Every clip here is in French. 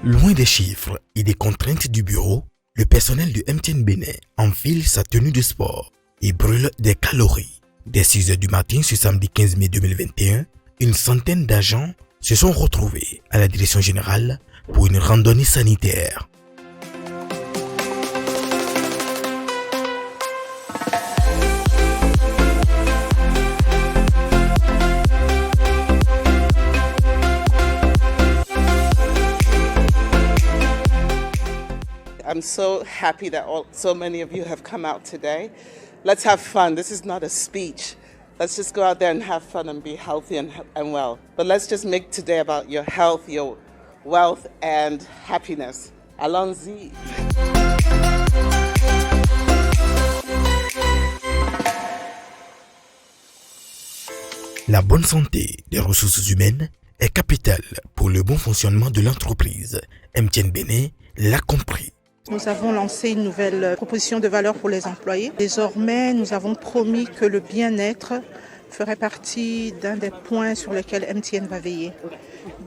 Loin des chiffres et des contraintes du bureau, le personnel de MTN Bénin enfile sa tenue de sport et brûle des calories. Dès 6h du matin ce samedi 15 mai 2021, une centaine d'agents se sont retrouvés à la direction générale pour une randonnée sanitaire. I'm so happy that so many of you have come out today. Let's have fun. This is not a speech. Let's just go out there and have fun and be healthy and well. But let's just make today about your health, your wealth and happiness. Allons-y. La bonne santé des ressources humaines est capitale pour le bon fonctionnement de l'entreprise. MTN Bénin l'a compris. Nous avons lancé une nouvelle proposition de valeur pour les employés. Désormais, nous avons promis que le bien-être ferait partie d'un des points sur lesquels MTN va veiller.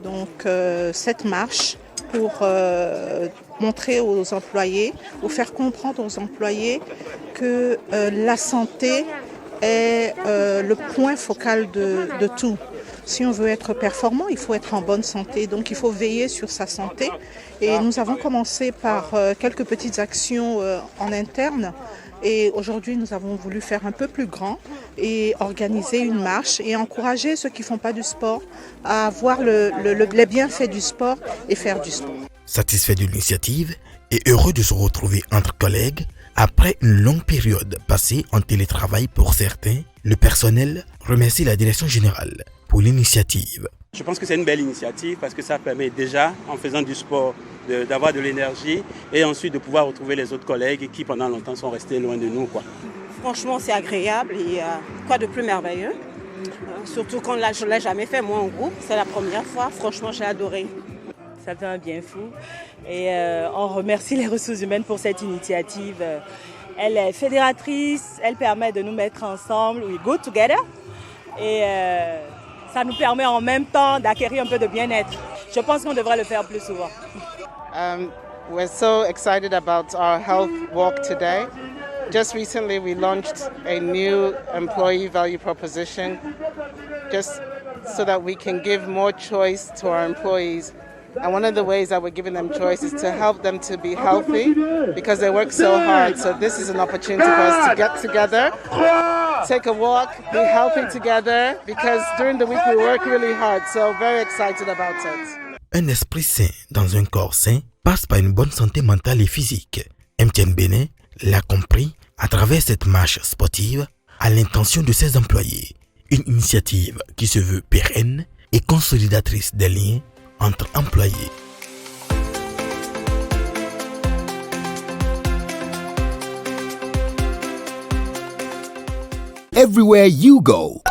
Donc, cette marche pour montrer aux employés, ou faire comprendre aux employés que la santé est le point focal de tout. Si on veut être performant, il faut être en bonne santé. Donc, il faut veiller sur sa santé. Et nous avons commencé par quelques petites actions en interne. Et aujourd'hui, nous avons voulu faire un peu plus grand et organiser une marche et encourager ceux qui ne font pas du sport à voir les bienfaits du sport et faire du sport. Satisfait de l'initiative et heureux de se retrouver entre collègues, après une longue période passée en télétravail pour certains, le personnel remercie la direction générale pour l'initiative. Je pense que c'est une belle initiative parce que ça permet déjà, en faisant du sport, d'avoir de l'énergie et ensuite de pouvoir retrouver les autres collègues qui pendant longtemps sont restés loin de nous, quoi. Franchement, c'est agréable et quoi de plus merveilleux. Surtout quand je ne l'ai jamais fait, moi, en groupe. C'est la première fois. Franchement, j'ai adoré. Ça fait un bien fou. Et on remercie les ressources humaines pour cette initiative. Elle est fédératrice, elle permet de nous mettre ensemble. We go together. Et ça nous permet en même temps d'acquérir un peu de bien-être. Je pense qu'on devrait le faire plus souvent. We're so excited about our health walk today. Just recently we launched a new employee value proposition just so that we can give more choice to our employees. And one of the ways that we're giving them choice is to help them to be healthy because they work so hard. So this is an opportunity for us to get together, take a walk, be healthy together because during the week we work really hard. So very excited about it. Un esprit sain dans un corps sain passe par une bonne santé mentale et physique. MTN Bénin l'a compris à travers cette marche sportive à l'intention de ses employés. Une initiative qui se veut pérenne et consolidatrice des liens entre employés. Everywhere you go,